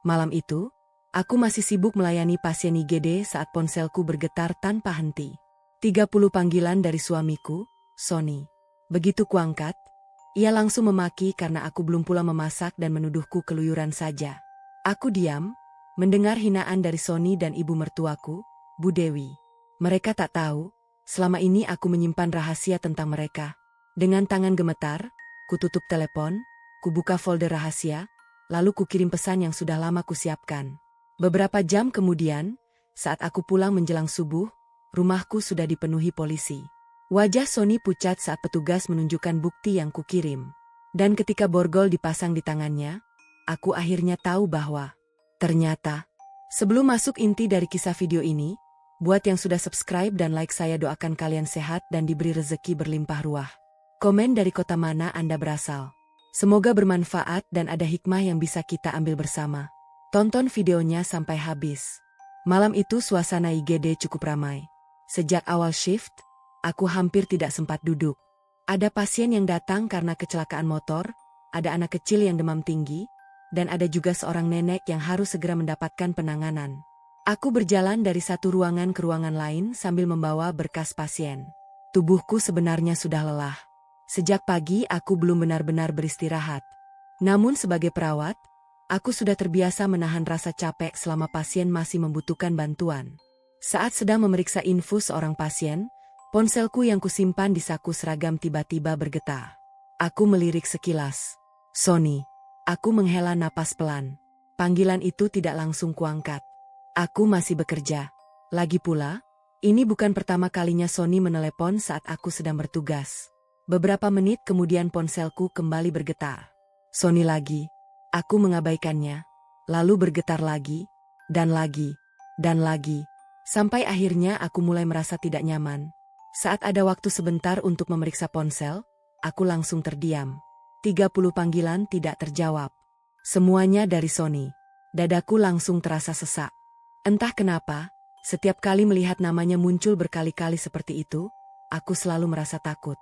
Malam itu, aku masih sibuk melayani pasien IGD saat ponselku bergetar tanpa henti. 30 panggilan dari suamiku, Sony. Begitu kuangkat, ia langsung memaki karena aku belum pula memasak dan menuduhku keluyuran saja. Aku diam, mendengar hinaan dari Sony dan ibu mertuaku, Bu Dewi. Mereka tak tahu, selama ini aku menyimpan rahasia tentang mereka. Dengan tangan gemetar, kututup telepon, kubuka folder rahasia, lalu kukirim pesan yang sudah lama kusiapkan. Beberapa jam kemudian, saat aku pulang menjelang subuh, rumahku sudah dipenuhi polisi. Wajah Sony pucat saat petugas menunjukkan bukti yang kukirim. Dan ketika borgol dipasang di tangannya, aku akhirnya tahu bahwa ternyata, sebelum masuk inti dari kisah video ini, buat yang sudah subscribe dan like saya doakan kalian sehat dan diberi rezeki berlimpah ruah. Komen dari kota mana Anda berasal. Semoga bermanfaat dan ada hikmah yang bisa kita ambil bersama. Tonton videonya sampai habis. Malam itu suasana IGD cukup ramai. Sejak awal shift, aku hampir tidak sempat duduk. Ada pasien yang datang karena kecelakaan motor, ada anak kecil yang demam tinggi, dan ada juga seorang nenek yang harus segera mendapatkan penanganan. Aku berjalan dari satu ruangan ke ruangan lain sambil membawa berkas pasien. Tubuhku sebenarnya sudah lelah. Sejak pagi aku belum benar-benar beristirahat. Namun sebagai perawat, aku sudah terbiasa menahan rasa capek selama pasien masih membutuhkan bantuan. Saat sedang memeriksa infus seorang pasien, ponselku yang kusimpan di saku seragam tiba-tiba bergetar. Aku melirik sekilas. Sony. Aku menghela napas pelan. Panggilan itu tidak langsung kuangkat. Aku masih bekerja. Lagi pula, ini bukan pertama kalinya Sony menelepon saat aku sedang bertugas. Beberapa menit kemudian ponselku kembali bergetar. Sony lagi. Aku mengabaikannya. Lalu bergetar lagi, dan lagi, dan lagi. Sampai akhirnya aku mulai merasa tidak nyaman. Saat ada waktu sebentar untuk memeriksa ponsel, aku langsung terdiam. 30 panggilan tidak terjawab. Semuanya dari Sony. Dadaku langsung terasa sesak. Entah kenapa, setiap kali melihat namanya muncul berkali-kali seperti itu, aku selalu merasa takut.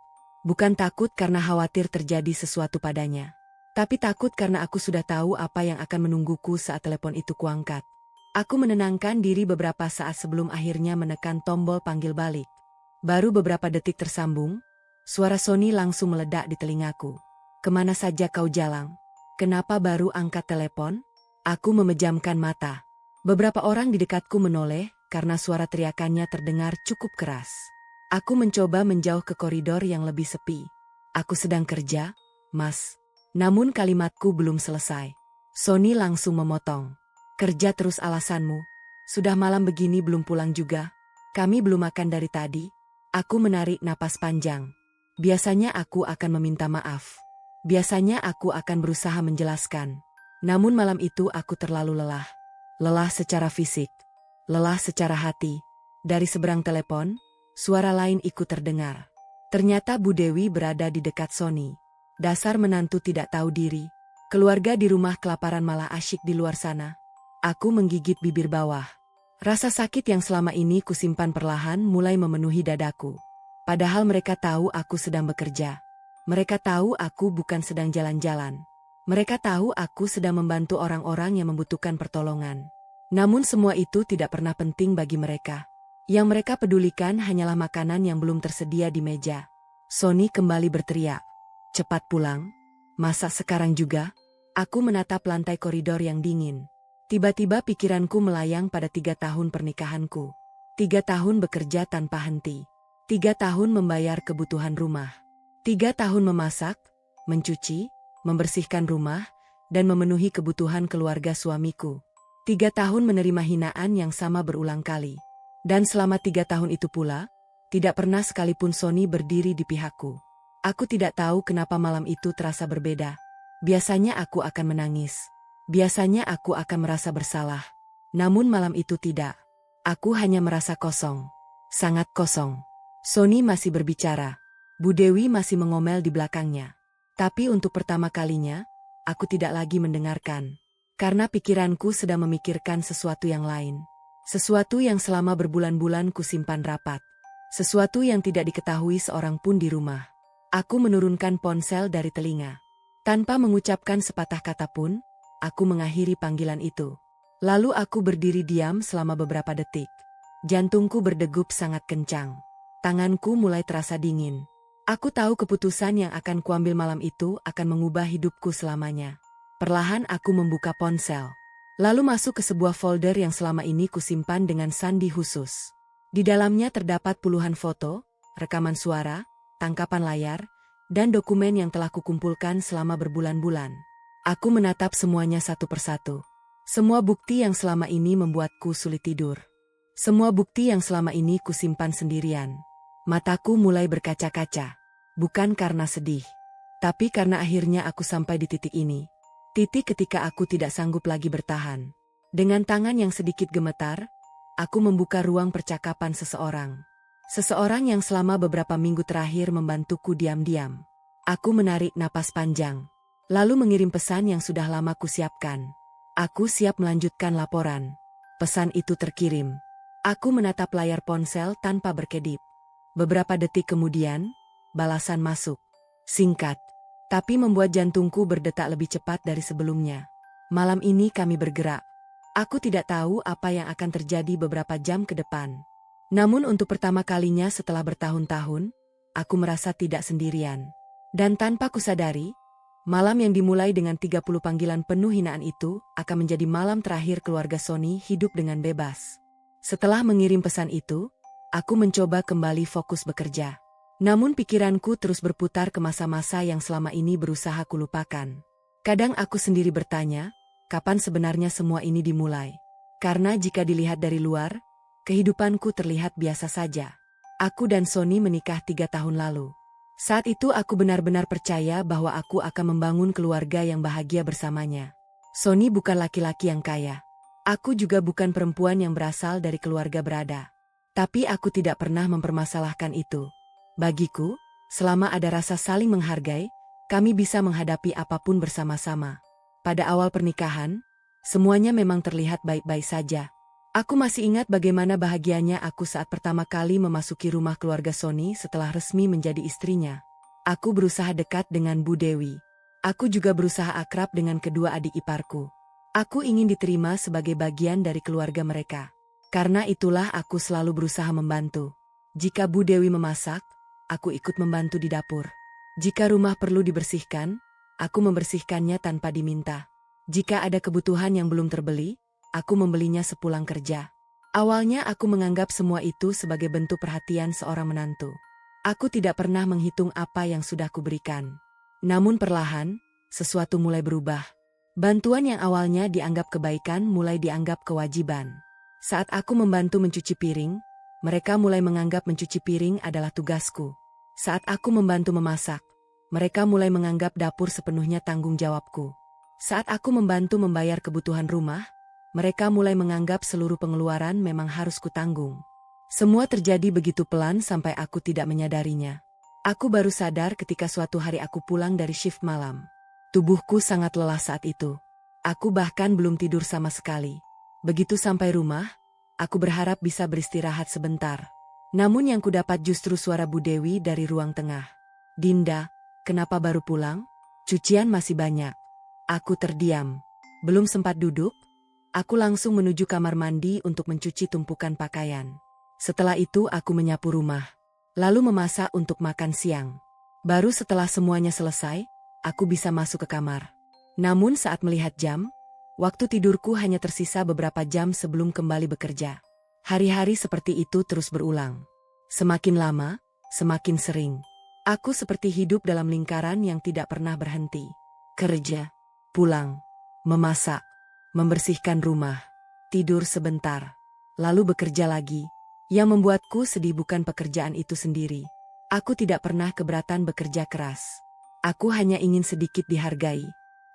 Bukan takut karena khawatir terjadi sesuatu padanya. Tapi takut karena aku sudah tahu apa yang akan menungguku saat telepon itu kuangkat. Aku menenangkan diri beberapa saat sebelum akhirnya menekan tombol panggil balik. Baru beberapa detik tersambung, suara Sony langsung meledak di telingaku. Kemana saja kau jalang? Kenapa baru angkat telepon? Aku memejamkan mata. Beberapa orang di dekatku menoleh karena suara teriakannya terdengar cukup keras. Aku mencoba menjauh ke koridor yang lebih sepi. Aku sedang kerja, Mas. Namun kalimatku belum selesai. Sony langsung memotong. Kerja terus alasanmu. Sudah malam begini belum pulang juga. Kami belum makan dari tadi. Aku menarik napas panjang. Biasanya aku akan meminta maaf. Biasanya aku akan berusaha menjelaskan. Namun malam itu aku terlalu lelah. Lelah secara fisik. Lelah secara hati. Dari seberang telepon, suara lain ikut terdengar. Ternyata Bu Dewi berada di dekat Sony. Dasar menantu tidak tahu diri. Keluarga di rumah kelaparan malah asyik di luar sana. Aku menggigit bibir bawah. Rasa sakit yang selama ini kusimpan perlahan mulai memenuhi dadaku. Padahal mereka tahu aku sedang bekerja. Mereka tahu aku bukan sedang jalan-jalan. Mereka tahu aku sedang membantu orang-orang yang membutuhkan pertolongan. Namun semua itu tidak pernah penting bagi mereka. Yang mereka pedulikan hanyalah makanan yang belum tersedia di meja. Sony kembali berteriak. Cepat pulang. Masa sekarang juga? Aku menatap lantai koridor yang dingin. Tiba-tiba pikiranku melayang pada 3 tahun pernikahanku. 3 tahun bekerja tanpa henti. 3 tahun membayar kebutuhan rumah. 3 tahun memasak, mencuci, membersihkan rumah, dan memenuhi kebutuhan keluarga suamiku. 3 tahun menerima hinaan yang sama berulang kali. Dan selama 3 tahun itu pula, tidak pernah sekalipun Sony berdiri di pihakku. Aku tidak tahu kenapa malam itu terasa berbeda. Biasanya aku akan menangis. Biasanya aku akan merasa bersalah. Namun malam itu tidak. Aku hanya merasa kosong. Sangat kosong. Sony masih berbicara. Bu Dewi masih mengomel di belakangnya. Tapi untuk pertama kalinya, aku tidak lagi mendengarkan. Karena pikiranku sedang memikirkan sesuatu yang lain. Sesuatu yang selama berbulan-bulan kusimpan rapat. Sesuatu yang tidak diketahui seorang pun di rumah. Aku menurunkan ponsel dari telinga. Tanpa mengucapkan sepatah kata pun, aku mengakhiri panggilan itu. Lalu aku berdiri diam selama beberapa detik. Jantungku berdegup sangat kencang. Tanganku mulai terasa dingin. Aku tahu keputusan yang akan kuambil malam itu akan mengubah hidupku selamanya. Perlahan aku membuka ponsel. Lalu masuk ke sebuah folder yang selama ini kusimpan dengan sandi khusus. Di dalamnya terdapat puluhan foto, rekaman suara, tangkapan layar, dan dokumen yang telah kukumpulkan selama berbulan-bulan. Aku menatap semuanya satu persatu. Semua bukti yang selama ini membuatku sulit tidur. Semua bukti yang selama ini kusimpan sendirian. Mataku mulai berkaca-kaca. Bukan karena sedih, tapi karena akhirnya aku sampai di titik ini. Titik ketika aku tidak sanggup lagi bertahan. Dengan tangan yang sedikit gemetar, aku membuka ruang percakapan seseorang. Seseorang yang selama beberapa minggu terakhir membantuku diam-diam. Aku menarik napas panjang, lalu mengirim pesan yang sudah lama kusiapkan. Aku siap melanjutkan laporan. Pesan itu terkirim. Aku menatap layar ponsel tanpa berkedip. Beberapa detik kemudian, balasan masuk. Singkat, tapi membuat jantungku berdetak lebih cepat dari sebelumnya. Malam ini kami bergerak. Aku tidak tahu apa yang akan terjadi beberapa jam ke depan. Namun untuk pertama kalinya setelah bertahun-tahun, aku merasa tidak sendirian. Dan tanpa kusadari, malam yang dimulai dengan 30 panggilan penuh hinaan itu akan menjadi malam terakhir keluarga Sony hidup dengan bebas. Setelah mengirim pesan itu, aku mencoba kembali fokus bekerja. Namun pikiranku terus berputar ke masa-masa yang selama ini berusaha kulupakan. Kadang aku sendiri bertanya, kapan sebenarnya semua ini dimulai? Karena jika dilihat dari luar, kehidupanku terlihat biasa saja. Aku dan Sony menikah 3 tahun lalu. Saat itu aku benar-benar percaya bahwa aku akan membangun keluarga yang bahagia bersamanya. Sony bukan laki-laki yang kaya. Aku juga bukan perempuan yang berasal dari keluarga berada. Tapi aku tidak pernah mempermasalahkan itu. Bagiku, selama ada rasa saling menghargai, kami bisa menghadapi apapun bersama-sama. Pada awal pernikahan, semuanya memang terlihat baik-baik saja. Aku masih ingat bagaimana bahagianya aku saat pertama kali memasuki rumah keluarga Sony setelah resmi menjadi istrinya. Aku berusaha dekat dengan Bu Dewi. Aku juga berusaha akrab dengan kedua adik iparku. Aku ingin diterima sebagai bagian dari keluarga mereka. Karena itulah aku selalu berusaha membantu. Jika Bu Dewi memasak, aku ikut membantu di dapur. Jika rumah perlu dibersihkan, aku membersihkannya tanpa diminta. Jika ada kebutuhan yang belum terbeli, aku membelinya sepulang kerja. Awalnya aku menganggap semua itu sebagai bentuk perhatian seorang menantu. Aku tidak pernah menghitung apa yang sudah kuberikan. Namun perlahan, sesuatu mulai berubah. Bantuan yang awalnya dianggap kebaikan mulai dianggap kewajiban. Saat aku membantu mencuci piring, mereka mulai menganggap mencuci piring adalah tugasku. Saat aku membantu memasak, mereka mulai menganggap dapur sepenuhnya tanggung jawabku. Saat aku membantu membayar kebutuhan rumah, mereka mulai menganggap seluruh pengeluaran memang harus kutanggung. Semua terjadi begitu pelan sampai aku tidak menyadarinya. Aku baru sadar ketika suatu hari aku pulang dari shift malam. Tubuhku sangat lelah saat itu. Aku bahkan belum tidur sama sekali. Begitu sampai rumah, aku berharap bisa beristirahat sebentar. Namun yang kudapat justru suara Bu Dewi dari ruang tengah. Dinda, kenapa baru pulang? Cucian masih banyak. Aku terdiam. Belum sempat duduk, aku langsung menuju kamar mandi untuk mencuci tumpukan pakaian. Setelah itu aku menyapu rumah, lalu memasak untuk makan siang. Baru setelah semuanya selesai, aku bisa masuk ke kamar. Namun saat melihat jam, waktu tidurku hanya tersisa beberapa jam sebelum kembali bekerja. Hari-hari seperti itu terus berulang. Semakin lama, semakin sering. Aku seperti hidup dalam lingkaran yang tidak pernah berhenti. Kerja, pulang, memasak, membersihkan rumah, tidur sebentar, lalu bekerja lagi. Yang membuatku sedih bukan pekerjaan itu sendiri. Aku tidak pernah keberatan bekerja keras. Aku hanya ingin sedikit dihargai.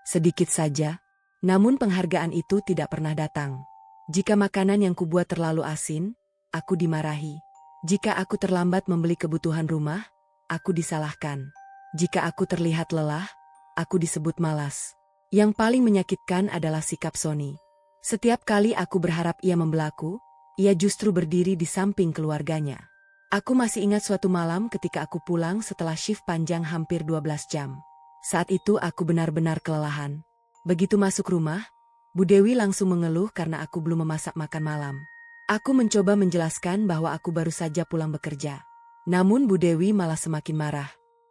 Sedikit saja, namun penghargaan itu tidak pernah datang. Jika makanan yang kubuat terlalu asin, aku dimarahi. Jika aku terlambat membeli kebutuhan rumah, aku disalahkan. Jika aku terlihat lelah, aku disebut malas. Yang paling menyakitkan adalah sikap Sony. Setiap kali aku berharap ia membelaku, ia justru berdiri di samping keluarganya. Aku masih ingat suatu malam ketika aku pulang setelah shift panjang hampir 12 jam. Saat itu aku benar-benar kelelahan. Begitu masuk rumah, Bu Dewi langsung mengeluh karena aku belum memasak makan malam. Aku mencoba menjelaskan bahwa aku baru saja pulang bekerja. Namun Bu Dewi malah semakin marah.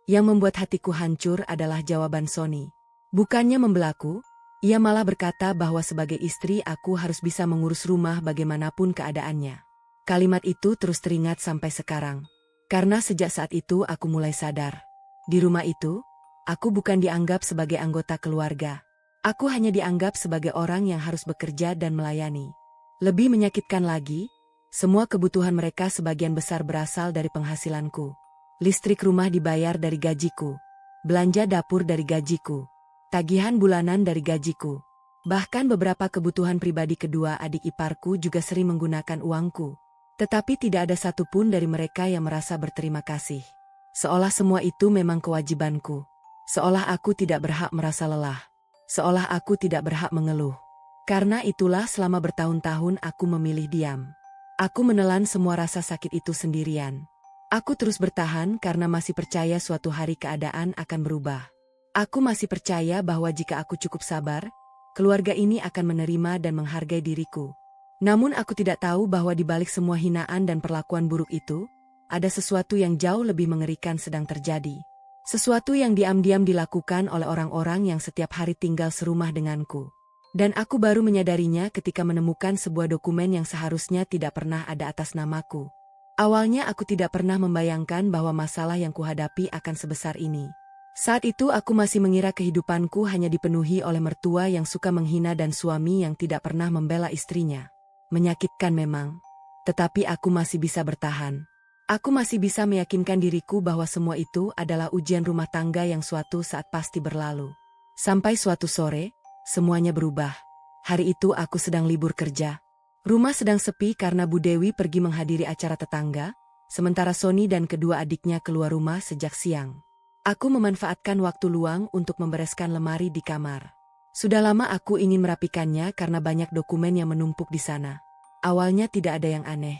Yang membuat hatiku hancur adalah jawaban Sony. Bukannya membelaku, ia malah berkata bahwa sebagai istri aku harus bisa mengurus rumah bagaimanapun keadaannya. Kalimat itu terus teringat sampai sekarang. Karena sejak saat itu aku mulai sadar. Di rumah itu, aku bukan dianggap sebagai anggota keluarga. Aku hanya dianggap sebagai orang yang harus bekerja dan melayani. Lebih menyakitkan lagi, semua kebutuhan mereka sebagian besar berasal dari penghasilanku. Listrik rumah dibayar dari gajiku. Belanja dapur dari gajiku. Tagihan bulanan dari gajiku. Bahkan beberapa kebutuhan pribadi kedua adik iparku juga sering menggunakan uangku. Tetapi tidak ada satupun dari mereka yang merasa berterima kasih. Seolah semua itu memang kewajibanku. Seolah aku tidak berhak merasa lelah. Seolah aku tidak berhak mengeluh. Karena itulah selama bertahun-tahun aku memilih diam. Aku menelan semua rasa sakit itu sendirian. Aku terus bertahan karena masih percaya suatu hari keadaan akan berubah. Aku masih percaya bahwa jika aku cukup sabar, keluarga ini akan menerima dan menghargai diriku. Namun aku tidak tahu bahwa di balik semua hinaan dan perlakuan buruk itu, ada sesuatu yang jauh lebih mengerikan sedang terjadi. Sesuatu yang diam-diam dilakukan oleh orang-orang yang setiap hari tinggal serumah denganku. Dan aku baru menyadarinya ketika menemukan sebuah dokumen yang seharusnya tidak pernah ada atas namaku. Awalnya aku tidak pernah membayangkan bahwa masalah yang kuhadapi akan sebesar ini. Saat itu aku masih mengira kehidupanku hanya dipenuhi oleh mertua yang suka menghina dan suami yang tidak pernah membela istrinya. Menyakitkan memang. Tetapi aku masih bisa bertahan. Aku masih bisa meyakinkan diriku bahwa semua itu adalah ujian rumah tangga yang suatu saat pasti berlalu. Sampai suatu sore, semuanya berubah. Hari itu aku sedang libur kerja. Rumah sedang sepi karena Bu Dewi pergi menghadiri acara tetangga, sementara Sony dan kedua adiknya keluar rumah sejak siang. Aku memanfaatkan waktu luang untuk membereskan lemari di kamar. Sudah lama aku ingin merapikannya karena banyak dokumen yang menumpuk di sana. Awalnya tidak ada yang aneh.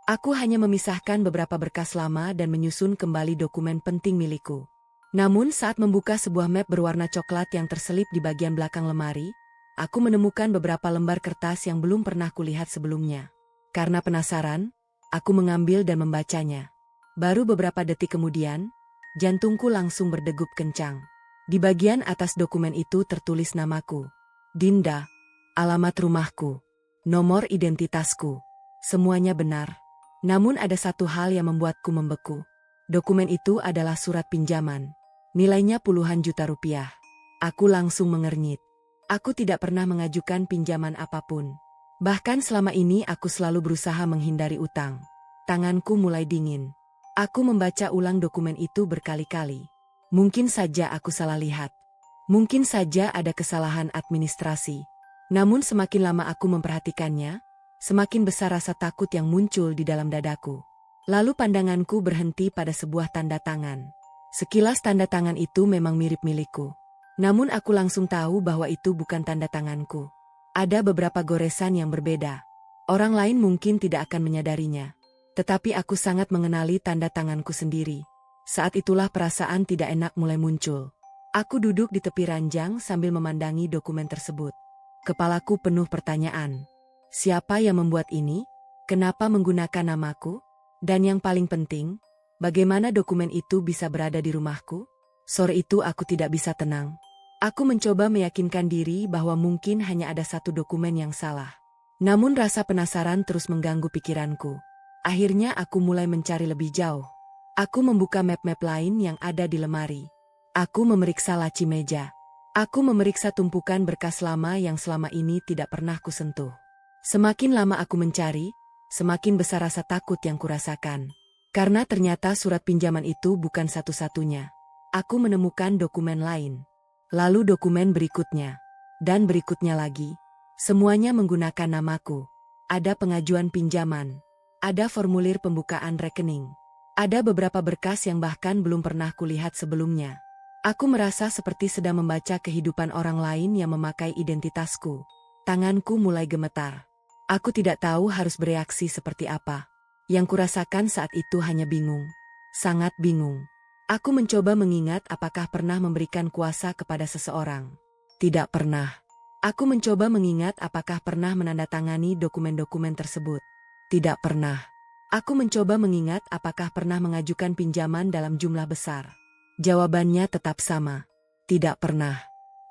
Aku hanya memisahkan beberapa berkas lama dan menyusun kembali dokumen penting milikku. Namun saat membuka sebuah map berwarna coklat yang terselip di bagian belakang lemari, aku menemukan beberapa lembar kertas yang belum pernah kulihat sebelumnya. Karena penasaran, aku mengambil dan membacanya. Baru beberapa detik kemudian, jantungku langsung berdegup kencang. Di bagian atas dokumen itu tertulis namaku, Dinda, alamat rumahku, nomor identitasku. Semuanya benar. Namun ada satu hal yang membuatku membeku. Dokumen itu adalah surat pinjaman. Nilainya puluhan juta rupiah. Aku langsung mengernyit. Aku tidak pernah mengajukan pinjaman apapun. Bahkan selama ini aku selalu berusaha menghindari utang. Tanganku mulai dingin. Aku membaca ulang dokumen itu berkali-kali. Mungkin saja aku salah lihat. Mungkin saja ada kesalahan administrasi. Namun semakin lama aku memperhatikannya, semakin besar rasa takut yang muncul di dalam dadaku. Lalu pandanganku berhenti pada sebuah tanda tangan. Sekilas tanda tangan itu memang mirip milikku. Namun aku langsung tahu bahwa itu bukan tanda tanganku. Ada beberapa goresan yang berbeda. Orang lain mungkin tidak akan menyadarinya. Tetapi aku sangat mengenali tanda tanganku sendiri. Saat itulah perasaan tidak enak mulai muncul. Aku duduk di tepi ranjang sambil memandangi dokumen tersebut. Kepalaku penuh pertanyaan. Siapa yang membuat ini? Kenapa menggunakan namaku? Dan yang paling penting, bagaimana dokumen itu bisa berada di rumahku? Sore itu aku tidak bisa tenang. Aku mencoba meyakinkan diri bahwa mungkin hanya ada satu dokumen yang salah. Namun rasa penasaran terus mengganggu pikiranku. Akhirnya aku mulai mencari lebih jauh. Aku membuka map-map lain yang ada di lemari. Aku memeriksa laci meja. Aku memeriksa tumpukan berkas lama yang selama ini tidak pernah kusentuh. Semakin lama aku mencari, semakin besar rasa takut yang kurasakan. Karena ternyata surat pinjaman itu bukan satu-satunya. Aku menemukan dokumen lain. Lalu dokumen berikutnya. Dan berikutnya lagi. Semuanya menggunakan namaku. Ada pengajuan pinjaman. Ada formulir pembukaan rekening. Ada beberapa berkas yang bahkan belum pernah kulihat sebelumnya. Aku merasa seperti sedang membaca kehidupan orang lain yang memakai identitasku. Tanganku mulai gemetar. Aku tidak tahu harus bereaksi seperti apa. Yang kurasakan saat itu hanya bingung. Sangat bingung. Aku mencoba mengingat apakah pernah memberikan kuasa kepada seseorang. Tidak pernah. Aku mencoba mengingat apakah pernah menandatangani dokumen-dokumen tersebut. Tidak pernah. Aku mencoba mengingat apakah pernah mengajukan pinjaman dalam jumlah besar. Jawabannya tetap sama. Tidak pernah.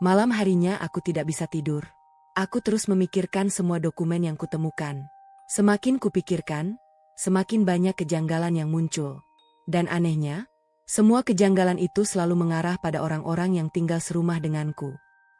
Malam harinya aku tidak bisa tidur. Aku terus memikirkan semua dokumen yang kutemukan. Semakin kupikirkan, semakin banyak kejanggalan yang muncul. Dan anehnya, semua kejanggalan itu selalu mengarah pada orang-orang yang tinggal serumah denganku.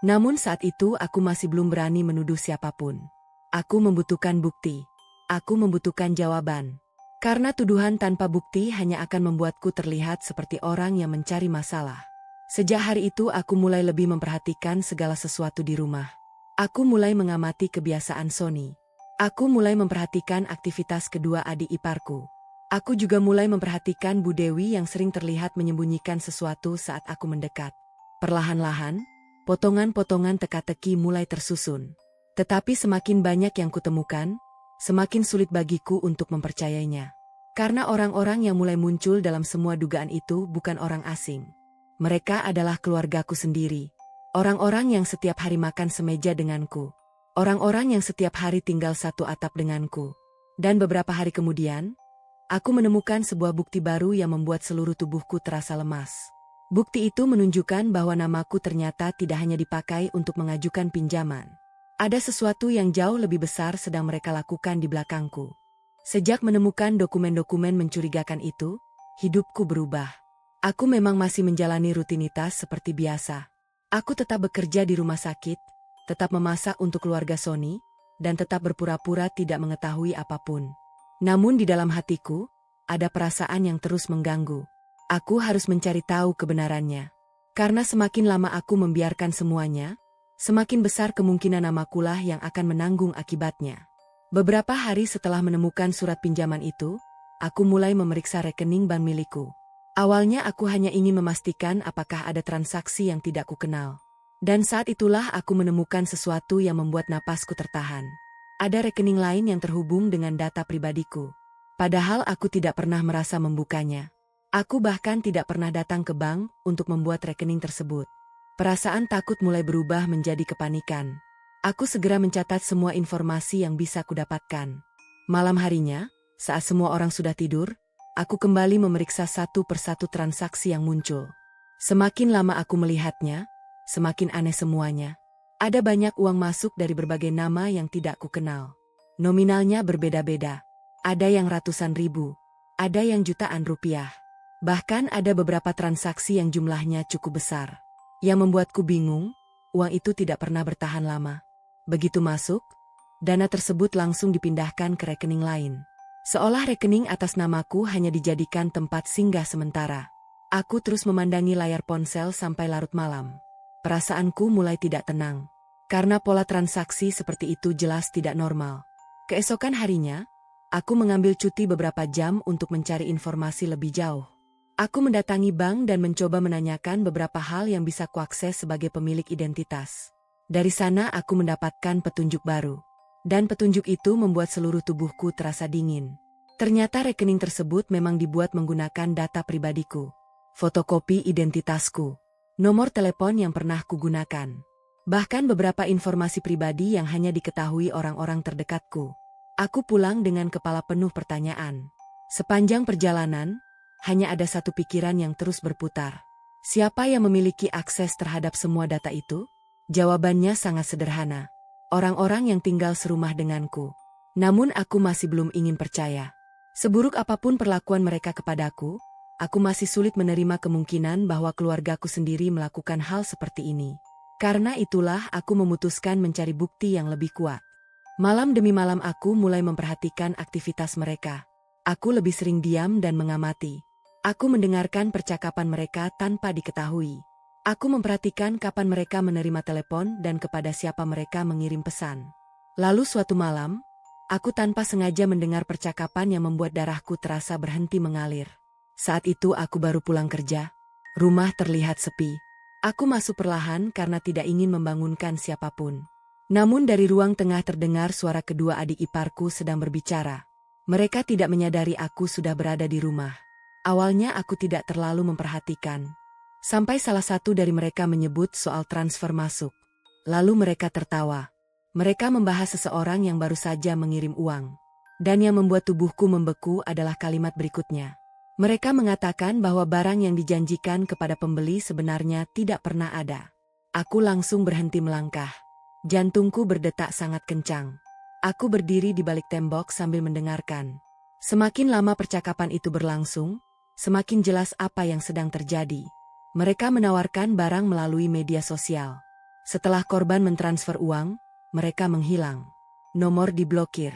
Namun saat itu aku masih belum berani menuduh siapapun. Aku membutuhkan bukti. Aku membutuhkan jawaban. Karena tuduhan tanpa bukti hanya akan membuatku terlihat seperti orang yang mencari masalah. Sejak hari itu aku mulai lebih memperhatikan segala sesuatu di rumah. Aku mulai mengamati kebiasaan Sony. Aku mulai memperhatikan aktivitas kedua adik iparku. Aku juga mulai memperhatikan Bu Dewi yang sering terlihat menyembunyikan sesuatu saat aku mendekat. Perlahan-lahan, potongan-potongan teka-teki mulai tersusun. Tetapi semakin banyak yang kutemukan, semakin sulit bagiku untuk mempercayainya. Karena orang-orang yang mulai muncul dalam semua dugaan itu bukan orang asing. Mereka adalah keluargaku sendiri. Orang-orang yang setiap hari makan semeja denganku. Orang-orang yang setiap hari tinggal satu atap denganku. Dan beberapa hari kemudian, aku menemukan sebuah bukti baru yang membuat seluruh tubuhku terasa lemas. Bukti itu menunjukkan bahwa namaku ternyata tidak hanya dipakai untuk mengajukan pinjaman. Ada sesuatu yang jauh lebih besar sedang mereka lakukan di belakangku. Sejak menemukan dokumen-dokumen mencurigakan itu, hidupku berubah. Aku memang masih menjalani rutinitas seperti biasa. Aku tetap bekerja di rumah sakit, tetap memasak untuk keluarga Sony, dan tetap berpura-pura tidak mengetahui apapun. Namun di dalam hatiku, ada perasaan yang terus mengganggu. Aku harus mencari tahu kebenarannya. Karena semakin lama aku membiarkan semuanya, semakin besar kemungkinan namakulah yang akan menanggung akibatnya. Beberapa hari setelah menemukan surat pinjaman itu, aku mulai memeriksa rekening bank milikku. Awalnya aku hanya ingin memastikan apakah ada transaksi yang tidak kukenal. Dan saat itulah aku menemukan sesuatu yang membuat napasku tertahan. Ada rekening lain yang terhubung dengan data pribadiku. Padahal aku tidak pernah merasa membukanya. Aku bahkan tidak pernah datang ke bank untuk membuat rekening tersebut. Perasaan takut mulai berubah menjadi kepanikan. Aku segera mencatat semua informasi yang bisa kudapatkan. Malam harinya, saat semua orang sudah tidur, aku kembali memeriksa satu persatu transaksi yang muncul. Semakin lama aku melihatnya, semakin aneh semuanya. Ada banyak uang masuk dari berbagai nama yang tidak kukenal. Nominalnya berbeda-beda. Ada yang ratusan ribu, ada yang jutaan rupiah. Bahkan ada beberapa transaksi yang jumlahnya cukup besar. Yang membuatku bingung, uang itu tidak pernah bertahan lama. Begitu masuk, dana tersebut langsung dipindahkan ke rekening lain. Seolah rekening atas namaku hanya dijadikan tempat singgah sementara. Aku terus memandangi layar ponsel sampai larut malam. Perasaanku mulai tidak tenang. Karena pola transaksi seperti itu jelas tidak normal. Keesokan harinya, aku mengambil cuti beberapa jam untuk mencari informasi lebih jauh. Aku mendatangi bank dan mencoba menanyakan beberapa hal yang bisa kuakses sebagai pemilik identitas. Dari sana aku mendapatkan petunjuk baru. Dan petunjuk itu membuat seluruh tubuhku terasa dingin. Ternyata rekening tersebut memang dibuat menggunakan data pribadiku. Fotokopi identitasku. Nomor telepon yang pernah kugunakan. Bahkan beberapa informasi pribadi yang hanya diketahui orang-orang terdekatku. Aku pulang dengan kepala penuh pertanyaan. Sepanjang perjalanan, hanya ada satu pikiran yang terus berputar. Siapa yang memiliki akses terhadap semua data itu? Jawabannya sangat sederhana. Orang-orang yang tinggal serumah denganku. Namun aku masih belum ingin percaya. Seburuk apapun perlakuan mereka kepadaku, aku masih sulit menerima kemungkinan bahwa keluargaku sendiri melakukan hal seperti ini. Karena itulah aku memutuskan mencari bukti yang lebih kuat. Malam demi malam aku mulai memperhatikan aktivitas mereka. Aku lebih sering diam dan mengamati. Aku mendengarkan percakapan mereka tanpa diketahui. Aku memperhatikan kapan mereka menerima telepon dan kepada siapa mereka mengirim pesan. Lalu suatu malam, aku tanpa sengaja mendengar percakapan yang membuat darahku terasa berhenti mengalir. Saat itu aku baru pulang kerja. Rumah terlihat sepi. Aku masuk perlahan karena tidak ingin membangunkan siapapun. Namun dari ruang tengah terdengar suara kedua adik iparku sedang berbicara. Mereka tidak menyadari aku sudah berada di rumah. Awalnya aku tidak terlalu memperhatikan. Sampai salah satu dari mereka menyebut soal transfer masuk. Lalu mereka tertawa. Mereka membahas seseorang yang baru saja mengirim uang. Dan yang membuat tubuhku membeku adalah kalimat berikutnya. Mereka mengatakan bahwa barang yang dijanjikan kepada pembeli sebenarnya tidak pernah ada. Aku langsung berhenti melangkah. Jantungku berdetak sangat kencang. Aku berdiri di balik tembok sambil mendengarkan. Semakin lama percakapan itu berlangsung, semakin jelas apa yang sedang terjadi. Mereka menawarkan barang melalui media sosial. Setelah korban mentransfer uang, mereka menghilang. Nomor diblokir.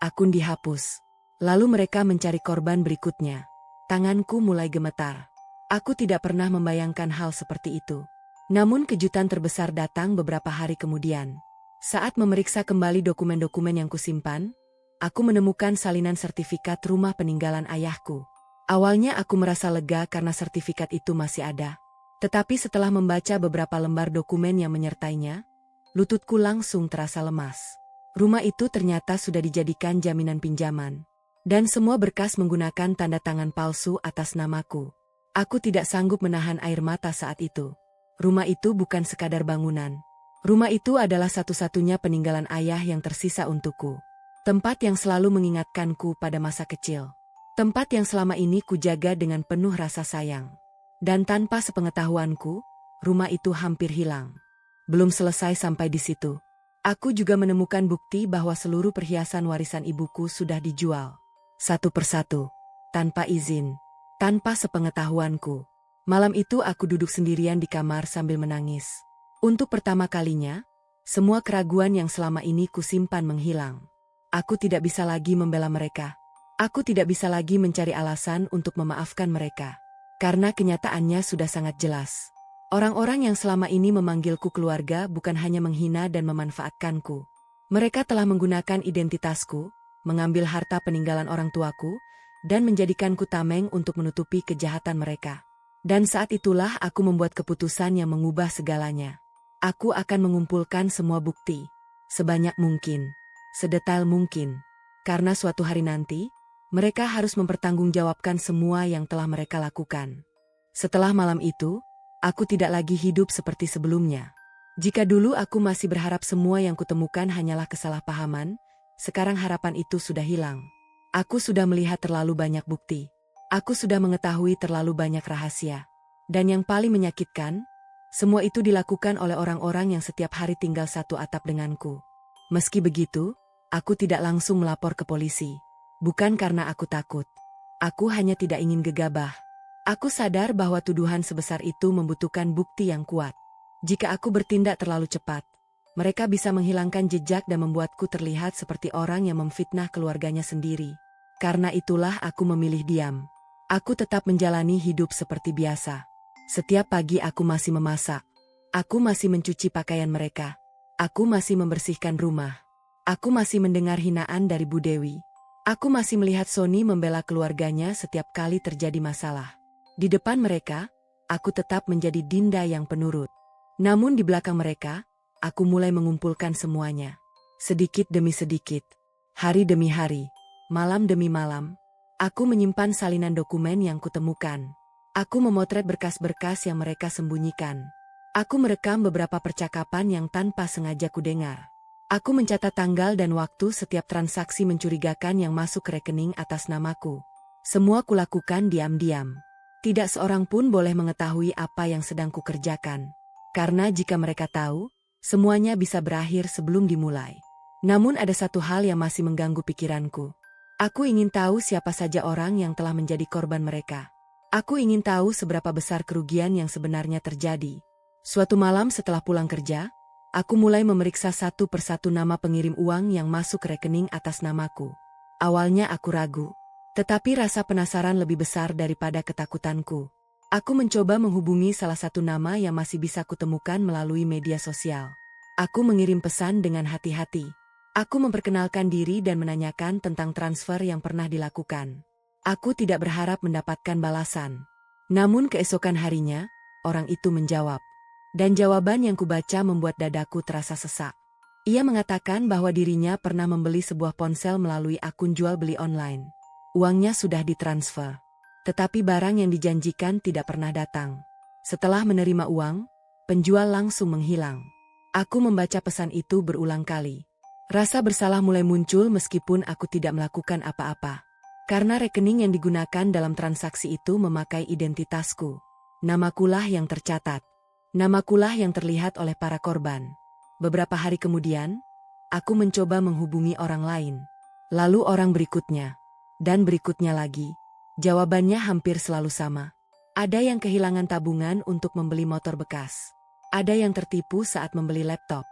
Akun dihapus. Lalu mereka mencari korban berikutnya. Tanganku mulai gemetar. Aku tidak pernah membayangkan hal seperti itu. Namun kejutan terbesar datang beberapa hari kemudian. Saat memeriksa kembali dokumen-dokumen yang kusimpan, aku menemukan salinan sertifikat rumah peninggalan ayahku. Awalnya aku merasa lega karena sertifikat itu masih ada. Tetapi setelah membaca beberapa lembar dokumen yang menyertainya, lututku langsung terasa lemas. Rumah itu ternyata sudah dijadikan jaminan pinjaman. Dan semua berkas menggunakan tanda tangan palsu atas namaku. Aku tidak sanggup menahan air mata saat itu. Rumah itu bukan sekadar bangunan. Rumah itu adalah satu-satunya peninggalan ayah yang tersisa untukku. Tempat yang selalu mengingatkanku pada masa kecil. Tempat yang selama ini kujaga dengan penuh rasa sayang. Dan tanpa sepengetahuanku, rumah itu hampir hilang. Belum selesai sampai di situ. Aku juga menemukan bukti bahwa seluruh perhiasan warisan ibuku sudah dijual. Satu persatu. Tanpa izin. Tanpa sepengetahuanku. Malam itu aku duduk sendirian di kamar sambil menangis. Untuk pertama kalinya, semua keraguan yang selama ini kusimpan menghilang. Aku tidak bisa lagi membela mereka. Aku tidak bisa lagi mencari alasan untuk memaafkan mereka. Karena kenyataannya sudah sangat jelas. Orang-orang yang selama ini memanggilku keluarga bukan hanya menghina dan memanfaatkanku. Mereka telah menggunakan identitasku, mengambil harta peninggalan orang tuaku, dan menjadikanku tameng untuk menutupi kejahatan mereka. Dan saat itulah aku membuat keputusan yang mengubah segalanya. Aku akan mengumpulkan semua bukti, sebanyak mungkin, sedetail mungkin. Karena suatu hari nanti, mereka harus mempertanggungjawabkan semua yang telah mereka lakukan. Setelah malam itu, aku tidak lagi hidup seperti sebelumnya. Jika dulu aku masih berharap semua yang kutemukan hanyalah kesalahpahaman, sekarang harapan itu sudah hilang. Aku sudah melihat terlalu banyak bukti. Aku sudah mengetahui terlalu banyak rahasia. Dan yang paling menyakitkan, semua itu dilakukan oleh orang-orang yang setiap hari tinggal satu atap denganku. Meski begitu, aku tidak langsung melapor ke polisi. Bukan karena aku takut. Aku hanya tidak ingin gegabah. Aku sadar bahwa tuduhan sebesar itu membutuhkan bukti yang kuat. Jika aku bertindak terlalu cepat, mereka bisa menghilangkan jejak dan membuatku terlihat seperti orang yang memfitnah keluarganya sendiri. Karena itulah aku memilih diam. Aku tetap menjalani hidup seperti biasa. Setiap pagi aku masih memasak. Aku masih mencuci pakaian mereka. Aku masih membersihkan rumah. Aku masih mendengar hinaan dari Bu Dewi. Aku masih melihat Sony membela keluarganya setiap kali terjadi masalah. Di depan mereka, aku tetap menjadi Dinda yang penurut. Namun di belakang mereka, aku mulai mengumpulkan semuanya. Sedikit demi sedikit, hari demi hari, malam demi malam, aku menyimpan salinan dokumen yang kutemukan. Aku memotret berkas-berkas yang mereka sembunyikan. Aku merekam beberapa percakapan yang tanpa sengaja kudengar. Aku mencatat tanggal dan waktu setiap transaksi mencurigakan yang masuk ke rekening atas namaku. Semua kulakukan diam-diam. Tidak seorang pun boleh mengetahui apa yang sedang kukerjakan. Karena jika mereka tahu, semuanya bisa berakhir sebelum dimulai. Namun ada satu hal yang masih mengganggu pikiranku. Aku ingin tahu siapa saja orang yang telah menjadi korban mereka. Aku ingin tahu seberapa besar kerugian yang sebenarnya terjadi. Suatu malam setelah pulang kerja, aku mulai memeriksa satu persatu nama pengirim uang yang masuk ke rekening atas namaku. Awalnya aku ragu, tetapi rasa penasaran lebih besar daripada ketakutanku. Aku mencoba menghubungi salah satu nama yang masih bisa kutemukan melalui media sosial. Aku mengirim pesan dengan hati-hati. Aku memperkenalkan diri dan menanyakan tentang transfer yang pernah dilakukan. Aku tidak berharap mendapatkan balasan. Namun keesokan harinya, orang itu menjawab. Dan jawaban yang kubaca membuat dadaku terasa sesak. Ia mengatakan bahwa dirinya pernah membeli sebuah ponsel melalui akun jual beli online. Uangnya sudah ditransfer. Tetapi barang yang dijanjikan tidak pernah datang. Setelah menerima uang, penjual langsung menghilang. Aku membaca pesan itu berulang kali. Rasa bersalah mulai muncul meskipun aku tidak melakukan apa-apa. Karena rekening yang digunakan dalam transaksi itu memakai identitasku. Namakulah yang tercatat. Namakulah yang terlihat oleh para korban. Beberapa hari kemudian, aku mencoba menghubungi orang lain. Lalu orang berikutnya. Dan berikutnya lagi. Jawabannya hampir selalu sama. Ada yang kehilangan tabungan untuk membeli motor bekas. Ada yang tertipu saat membeli laptop.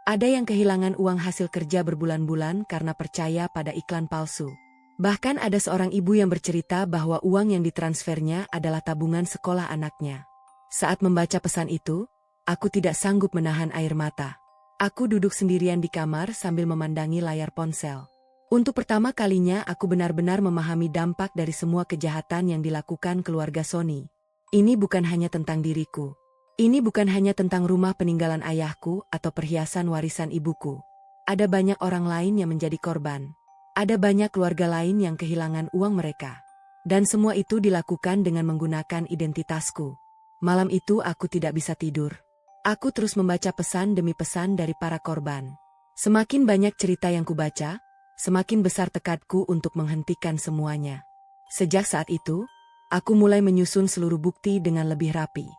Ada yang kehilangan uang hasil kerja berbulan-bulan karena percaya pada iklan palsu. Bahkan ada seorang ibu yang bercerita bahwa uang yang ditransfernya adalah tabungan sekolah anaknya. Saat membaca pesan itu, aku tidak sanggup menahan air mata. Aku duduk sendirian di kamar sambil memandangi layar ponsel. Untuk pertama kalinya aku benar-benar memahami dampak dari semua kejahatan yang dilakukan keluarga Sony. Ini bukan hanya tentang diriku. Ini bukan hanya tentang rumah peninggalan ayahku atau perhiasan warisan ibuku. Ada banyak orang lain yang menjadi korban. Ada banyak keluarga lain yang kehilangan uang mereka. Dan semua itu dilakukan dengan menggunakan identitasku. Malam itu aku tidak bisa tidur. Aku terus membaca pesan demi pesan dari para korban. Semakin banyak cerita yang kubaca, semakin besar tekadku untuk menghentikan semuanya. Sejak saat itu, aku mulai menyusun seluruh bukti dengan lebih rapi.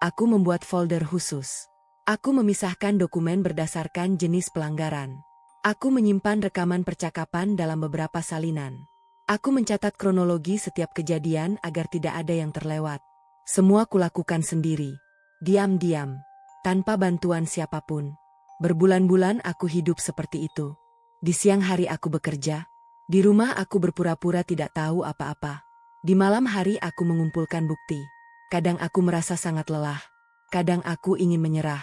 Aku membuat folder khusus. Aku memisahkan dokumen berdasarkan jenis pelanggaran. Aku menyimpan rekaman percakapan dalam beberapa salinan. Aku mencatat kronologi setiap kejadian agar tidak ada yang terlewat. Semua kulakukan sendiri. Diam-diam. Tanpa bantuan siapapun. Berbulan-bulan aku hidup seperti itu. Di siang hari aku bekerja. Di rumah aku berpura-pura tidak tahu apa-apa. Di malam hari aku mengumpulkan bukti. Kadang aku merasa sangat lelah. Kadang aku ingin menyerah.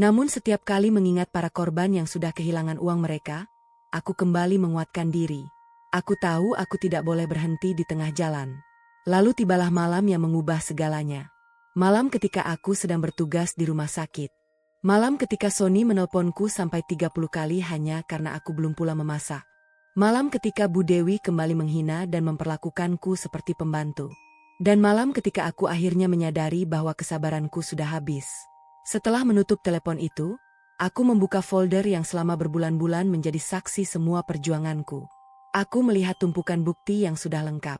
Namun setiap kali mengingat para korban yang sudah kehilangan uang mereka, aku kembali menguatkan diri. Aku tahu aku tidak boleh berhenti di tengah jalan. Lalu tibalah malam yang mengubah segalanya. Malam ketika aku sedang bertugas di rumah sakit. Malam ketika Sony menelponku sampai 30 kali hanya karena aku belum pula memasak. Malam ketika Bu Dewi kembali menghina dan memperlakukanku seperti pembantu. Dan malam ketika aku akhirnya menyadari bahwa kesabaranku sudah habis. Setelah menutup telepon itu, aku membuka folder yang selama berbulan-bulan menjadi saksi semua perjuanganku. Aku melihat tumpukan bukti yang sudah lengkap.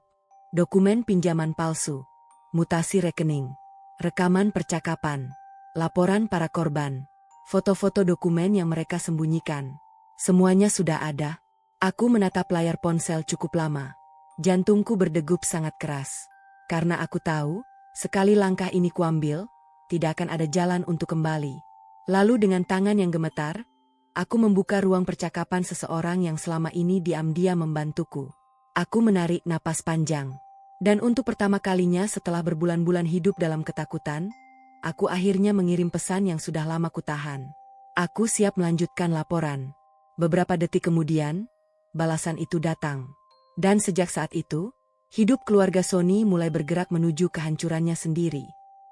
Dokumen pinjaman palsu, mutasi rekening, rekaman percakapan, laporan para korban, foto-foto dokumen yang mereka sembunyikan. Semuanya sudah ada. Aku menatap layar ponsel cukup lama. Jantungku berdegup sangat keras. Karena aku tahu, sekali langkah ini kuambil, tidak akan ada jalan untuk kembali. Lalu dengan tangan yang gemetar, aku membuka ruang percakapan seseorang yang selama ini diam-diam membantuku. Aku menarik napas panjang. Dan untuk pertama kalinya setelah berbulan-bulan hidup dalam ketakutan, aku akhirnya mengirim pesan yang sudah lama kutahan. Aku siap melanjutkan laporan. Beberapa detik kemudian, balasan itu datang. Dan sejak saat itu, hidup keluarga Sony mulai bergerak menuju kehancurannya sendiri.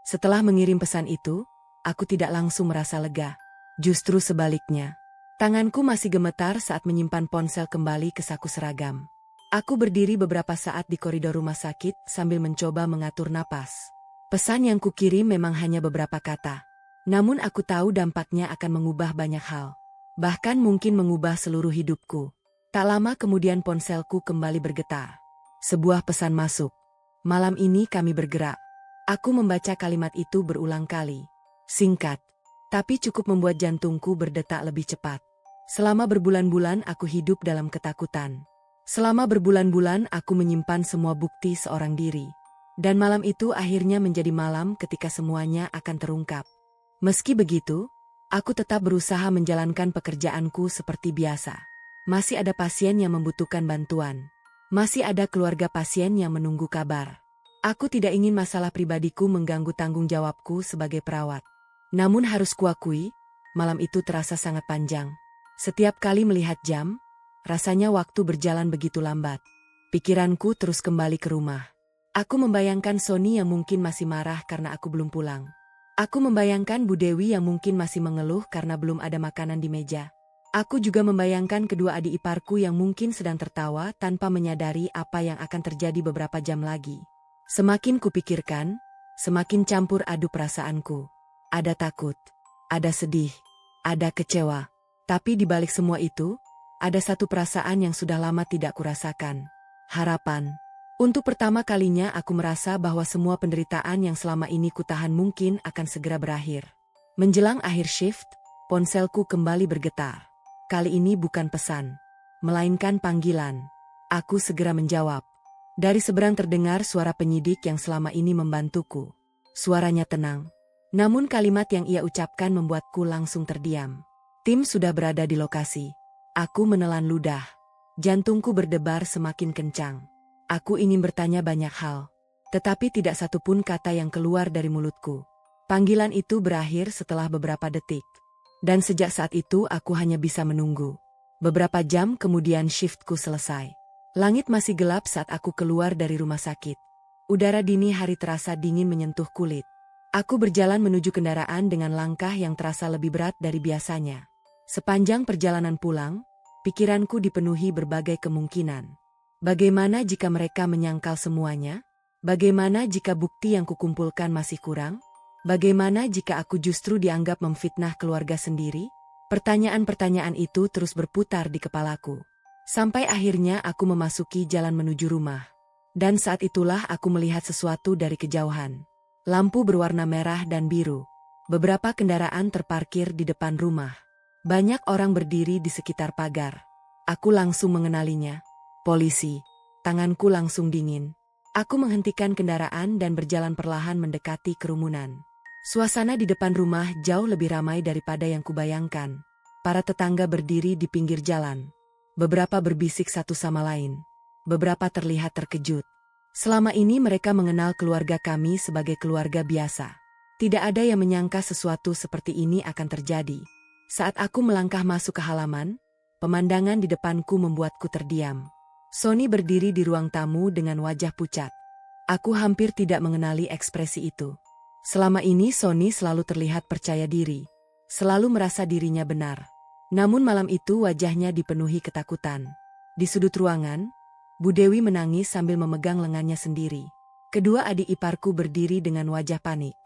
Setelah mengirim pesan itu, aku tidak langsung merasa lega. Justru sebaliknya. Tanganku masih gemetar saat menyimpan ponsel kembali ke saku seragam. Aku berdiri beberapa saat di koridor rumah sakit sambil mencoba mengatur napas. Pesan yang kukirim memang hanya beberapa kata. Namun aku tahu dampaknya akan mengubah banyak hal. Bahkan mungkin mengubah seluruh hidupku. Tak lama kemudian ponselku kembali bergetar. Sebuah pesan masuk. Malam ini kami bergerak. Aku membaca kalimat itu berulang kali. Singkat, tapi cukup membuat jantungku berdetak lebih cepat. Selama berbulan-bulan aku hidup dalam ketakutan. Selama berbulan-bulan aku menyimpan semua bukti seorang diri. Dan malam itu akhirnya menjadi malam ketika semuanya akan terungkap. Meski begitu, aku tetap berusaha menjalankan pekerjaanku seperti biasa. Masih ada pasien yang membutuhkan bantuan. Masih ada keluarga pasien yang menunggu kabar. Aku tidak ingin masalah pribadiku mengganggu tanggung jawabku sebagai perawat. Namun harus kuakui, malam itu terasa sangat panjang. Setiap kali melihat jam, rasanya waktu berjalan begitu lambat. Pikiranku terus kembali ke rumah. Aku membayangkan Sony yang mungkin masih marah karena aku belum pulang. Aku membayangkan Bu Dewi yang mungkin masih mengeluh karena belum ada makanan di meja. Aku juga membayangkan kedua adik iparku yang mungkin sedang tertawa tanpa menyadari apa yang akan terjadi beberapa jam lagi. Semakin kupikirkan, semakin campur aduk perasaanku. Ada takut, ada sedih, ada kecewa. Tapi di balik semua itu, ada satu perasaan yang sudah lama tidak kurasakan. Harapan. Untuk pertama kalinya aku merasa bahwa semua penderitaan yang selama ini kutahan mungkin akan segera berakhir. Menjelang akhir shift, ponselku kembali bergetar. Kali ini bukan pesan, melainkan panggilan. Aku segera menjawab. Dari seberang terdengar suara penyidik yang selama ini membantuku. Suaranya tenang. Namun kalimat yang ia ucapkan membuatku langsung terdiam. Tim sudah berada di lokasi. Aku menelan ludah. Jantungku berdebar semakin kencang. Aku ingin bertanya banyak hal. Tetapi tidak satupun kata yang keluar dari mulutku. Panggilan itu berakhir setelah beberapa detik. Dan sejak saat itu aku hanya bisa menunggu. Beberapa jam kemudian shiftku selesai. Langit masih gelap saat aku keluar dari rumah sakit. Udara dini hari terasa dingin menyentuh kulit. Aku berjalan menuju kendaraan dengan langkah yang terasa lebih berat dari biasanya. Sepanjang perjalanan pulang, pikiranku dipenuhi berbagai kemungkinan. Bagaimana jika mereka menyangkal semuanya? Bagaimana jika bukti yang kukumpulkan masih kurang? Bagaimana jika aku justru dianggap memfitnah keluarga sendiri? Pertanyaan-pertanyaan itu terus berputar di kepalaku. Sampai akhirnya aku memasuki jalan menuju rumah. Dan saat itulah aku melihat sesuatu dari kejauhan. Lampu berwarna merah dan biru. Beberapa kendaraan terparkir di depan rumah. Banyak orang berdiri di sekitar pagar. Aku langsung mengenalinya. Polisi. Tanganku langsung dingin. Aku menghentikan kendaraan dan berjalan perlahan mendekati kerumunan. Suasana di depan rumah jauh lebih ramai daripada yang kubayangkan. Para tetangga berdiri di pinggir jalan. Beberapa berbisik satu sama lain. Beberapa terlihat terkejut. Selama ini mereka mengenal keluarga kami sebagai keluarga biasa. Tidak ada yang menyangka sesuatu seperti ini akan terjadi. Saat aku melangkah masuk ke halaman, pemandangan di depanku membuatku terdiam. Sony berdiri di ruang tamu dengan wajah pucat. Aku hampir tidak mengenali ekspresi itu. Selama ini Sony selalu terlihat percaya diri. Selalu merasa dirinya benar. Namun malam itu wajahnya dipenuhi ketakutan. Di sudut ruangan, Bu Dewi menangis sambil memegang lengannya sendiri. Kedua adik iparku berdiri dengan wajah panik.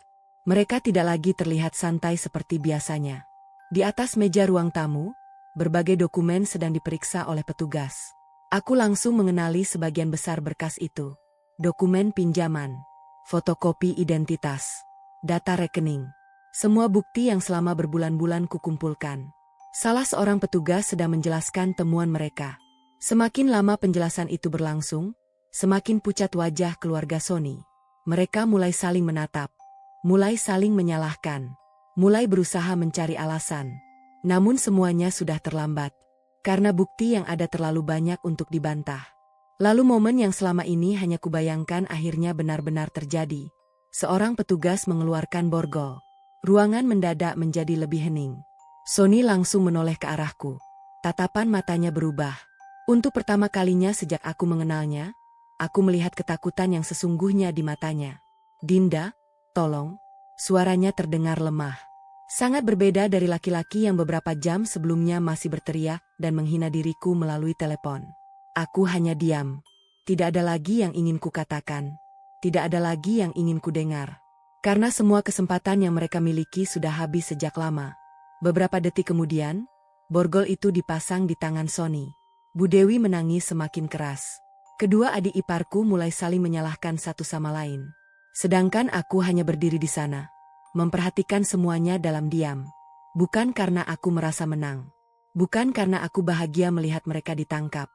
Mereka tidak lagi terlihat santai seperti biasanya. Di atas meja ruang tamu, berbagai dokumen sedang diperiksa oleh petugas. Aku langsung mengenali sebagian besar berkas itu. Dokumen pinjaman, fotokopi identitas, data rekening. Semua bukti yang selama berbulan-bulan kukumpulkan. Salah seorang petugas sedang menjelaskan temuan mereka. Semakin lama penjelasan itu berlangsung, semakin pucat wajah keluarga Sony. Mereka mulai saling menatap, mulai saling menyalahkan. Mulai berusaha mencari alasan. Namun semuanya sudah terlambat. Karena bukti yang ada terlalu banyak untuk dibantah. Lalu momen yang selama ini hanya kubayangkan akhirnya benar-benar terjadi. Seorang petugas mengeluarkan borgol. Ruangan mendadak menjadi lebih hening. Sony langsung menoleh ke arahku. Tatapan matanya berubah. Untuk pertama kalinya sejak aku mengenalnya, aku melihat ketakutan yang sesungguhnya di matanya. Dinda, tolong. Suaranya terdengar lemah. Sangat berbeda dari laki-laki yang beberapa jam sebelumnya masih berteriak dan menghina diriku melalui telepon. Aku hanya diam. Tidak ada lagi yang ingin kukatakan. Tidak ada lagi yang ingin kudengar. Karena semua kesempatan yang mereka miliki sudah habis sejak lama. Beberapa detik kemudian, borgol itu dipasang di tangan Sony. Bu Dewi menangis semakin keras. Kedua adik iparku mulai saling menyalahkan satu sama lain. Sedangkan aku hanya berdiri di sana. Memperhatikan semuanya dalam diam. Bukan karena aku merasa menang. Bukan karena aku bahagia melihat mereka ditangkap.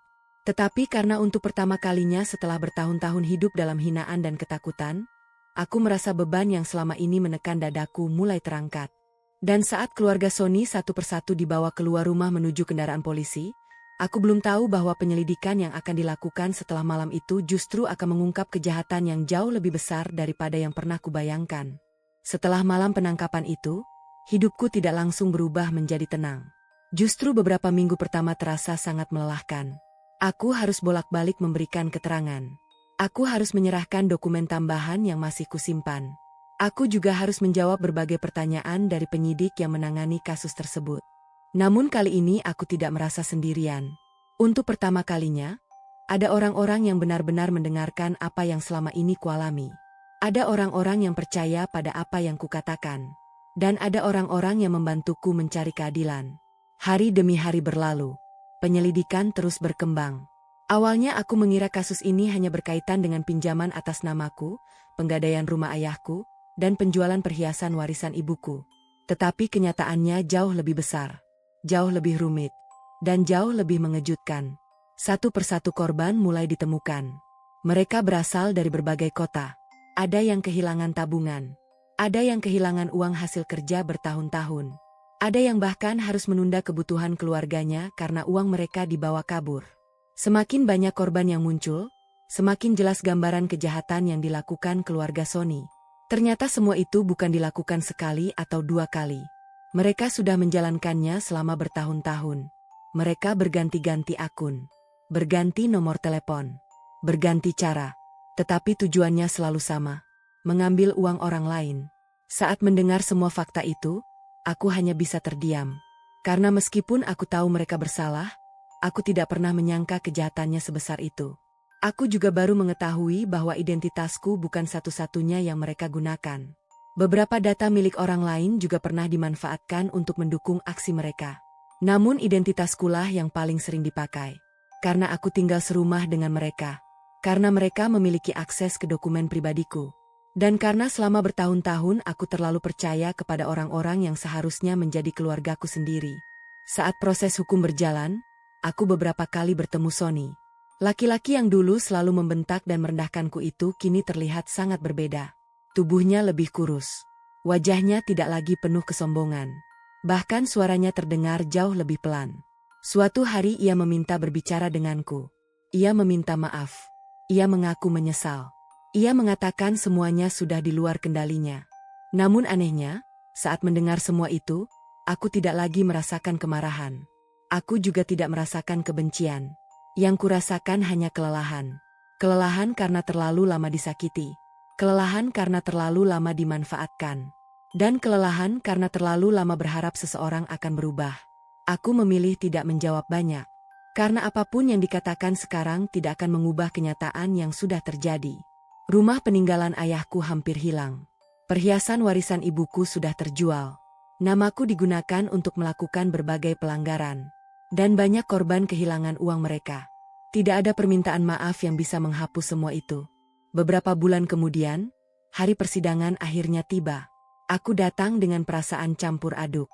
Tetapi karena untuk pertama kalinya setelah bertahun-tahun hidup dalam hinaan dan ketakutan, aku merasa beban yang selama ini menekan dadaku mulai terangkat. Dan saat keluarga Sony satu persatu dibawa keluar rumah menuju kendaraan polisi, aku belum tahu bahwa penyelidikan yang akan dilakukan setelah malam itu justru akan mengungkap kejahatan yang jauh lebih besar daripada yang pernah kubayangkan. Setelah malam penangkapan itu, hidupku tidak langsung berubah menjadi tenang. Justru beberapa minggu pertama terasa sangat melelahkan. Aku harus bolak-balik memberikan keterangan. Aku harus menyerahkan dokumen tambahan yang masih kusimpan. Aku juga harus menjawab berbagai pertanyaan dari penyidik yang menangani kasus tersebut. Namun kali ini aku tidak merasa sendirian. Untuk pertama kalinya, ada orang-orang yang benar-benar mendengarkan apa yang selama ini kualami. Ada orang-orang yang percaya pada apa yang kukatakan. Dan ada orang-orang yang membantuku mencari keadilan. Hari demi hari berlalu. Penyelidikan terus berkembang. Awalnya aku mengira kasus ini hanya berkaitan dengan pinjaman atas namaku, penggadaian rumah ayahku, dan penjualan perhiasan warisan ibuku. Tetapi kenyataannya jauh lebih besar, jauh lebih rumit, dan jauh lebih mengejutkan. Satu persatu korban mulai ditemukan. Mereka berasal dari berbagai kota. Ada yang kehilangan tabungan. Ada yang kehilangan uang hasil kerja bertahun-tahun. Ada yang bahkan harus menunda kebutuhan keluarganya karena uang mereka dibawa kabur. Semakin banyak korban yang muncul, semakin jelas gambaran kejahatan yang dilakukan keluarga Sony. Ternyata semua itu bukan dilakukan sekali atau dua kali. Mereka sudah menjalankannya selama bertahun-tahun. Mereka berganti-ganti akun, berganti nomor telepon, berganti cara. Tetapi tujuannya selalu sama, mengambil uang orang lain. Saat mendengar semua fakta itu, aku hanya bisa terdiam. Karena meskipun aku tahu mereka bersalah, aku tidak pernah menyangka kejahatannya sebesar itu. Aku juga baru mengetahui bahwa identitasku bukan satu-satunya yang mereka gunakan. Beberapa data milik orang lain juga pernah dimanfaatkan untuk mendukung aksi mereka. Namun identitaskulah yang paling sering dipakai. Karena aku tinggal serumah dengan mereka. Karena mereka memiliki akses ke dokumen pribadiku. Dan karena selama bertahun-tahun aku terlalu percaya kepada orang-orang yang seharusnya menjadi keluargaku sendiri. Saat proses hukum berjalan, aku beberapa kali bertemu Sony. Laki-laki yang dulu selalu membentak dan merendahkanku itu kini terlihat sangat berbeda. Tubuhnya lebih kurus. Wajahnya tidak lagi penuh kesombongan. Bahkan suaranya terdengar jauh lebih pelan. Suatu hari ia meminta berbicara denganku. Ia meminta maaf. Ia mengaku menyesal. Ia mengatakan semuanya sudah di luar kendalinya. Namun anehnya, saat mendengar semua itu, aku tidak lagi merasakan kemarahan. Aku juga tidak merasakan kebencian. Yang kurasakan hanya kelelahan. Kelelahan karena terlalu lama disakiti. Kelelahan karena terlalu lama dimanfaatkan. Dan kelelahan karena terlalu lama berharap seseorang akan berubah. Aku memilih tidak menjawab banyak. Karena apapun yang dikatakan sekarang tidak akan mengubah kenyataan yang sudah terjadi. Rumah peninggalan ayahku hampir hilang. Perhiasan warisan ibuku sudah terjual. Namaku digunakan untuk melakukan berbagai pelanggaran. Dan banyak korban kehilangan uang mereka. Tidak ada permintaan maaf yang bisa menghapus semua itu. Beberapa bulan kemudian, hari persidangan akhirnya tiba. Aku datang dengan perasaan campur aduk.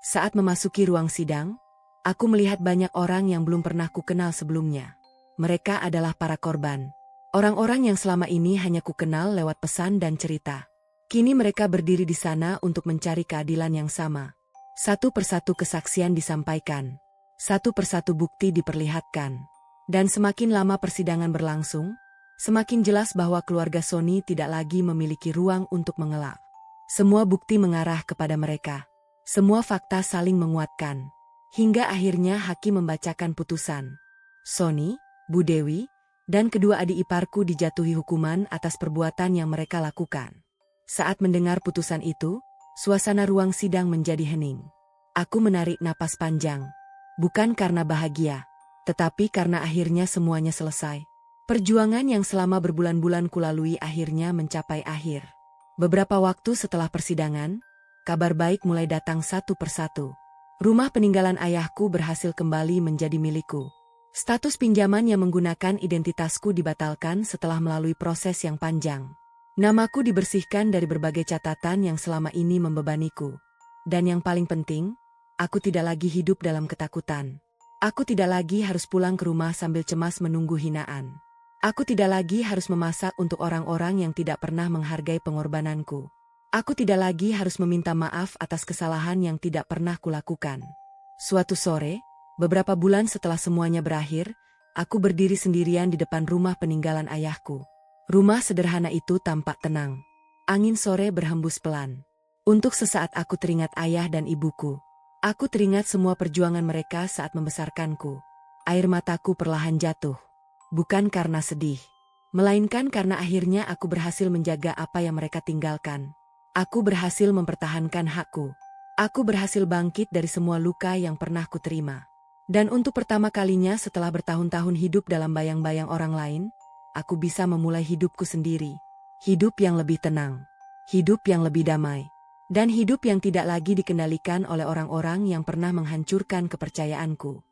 Saat memasuki ruang sidang, aku melihat banyak orang yang belum pernah kukenal sebelumnya. Mereka adalah para korban. Orang-orang yang selama ini hanya kukenal lewat pesan dan cerita. Kini mereka berdiri di sana untuk mencari keadilan yang sama. Satu persatu kesaksian disampaikan. Satu persatu bukti diperlihatkan. Dan semakin lama persidangan berlangsung, semakin jelas bahwa keluarga Sony tidak lagi memiliki ruang untuk mengelak. Semua bukti mengarah kepada mereka. Semua fakta saling menguatkan. Hingga akhirnya hakim membacakan putusan. Sony, Bu Dewi, dan kedua adik iparku dijatuhi hukuman atas perbuatan yang mereka lakukan. Saat mendengar putusan itu, suasana ruang sidang menjadi hening. Aku menarik napas panjang. Bukan karena bahagia, tetapi karena akhirnya semuanya selesai. Perjuangan yang selama berbulan-bulan kulalui akhirnya mencapai akhir. Beberapa waktu setelah persidangan, kabar baik mulai datang satu persatu. Rumah peninggalan ayahku berhasil kembali menjadi milikku. Status pinjaman yang menggunakan identitasku dibatalkan setelah melalui proses yang panjang. Namaku dibersihkan dari berbagai catatan yang selama ini membebaniku. Dan yang paling penting, aku tidak lagi hidup dalam ketakutan. Aku tidak lagi harus pulang ke rumah sambil cemas menunggu hinaan. Aku tidak lagi harus memasak untuk orang-orang yang tidak pernah menghargai pengorbananku. Aku tidak lagi harus meminta maaf atas kesalahan yang tidak pernah kulakukan. Suatu sore, beberapa bulan setelah semuanya berakhir, aku berdiri sendirian di depan rumah peninggalan ayahku. Rumah sederhana itu tampak tenang. Angin sore berhembus pelan. Untuk sesaat aku teringat ayah dan ibuku. Aku teringat semua perjuangan mereka saat membesarkanku. Air mataku perlahan jatuh. Bukan karena sedih, melainkan karena akhirnya aku berhasil menjaga apa yang mereka tinggalkan. Aku berhasil mempertahankan hakku. Aku berhasil bangkit dari semua luka yang pernah kuterima. Dan untuk pertama kalinya setelah bertahun-tahun hidup dalam bayang-bayang orang lain, aku bisa memulai hidupku sendiri. Hidup yang lebih tenang. Hidup yang lebih damai. Dan hidup yang tidak lagi dikendalikan oleh orang-orang yang pernah menghancurkan kepercayaanku.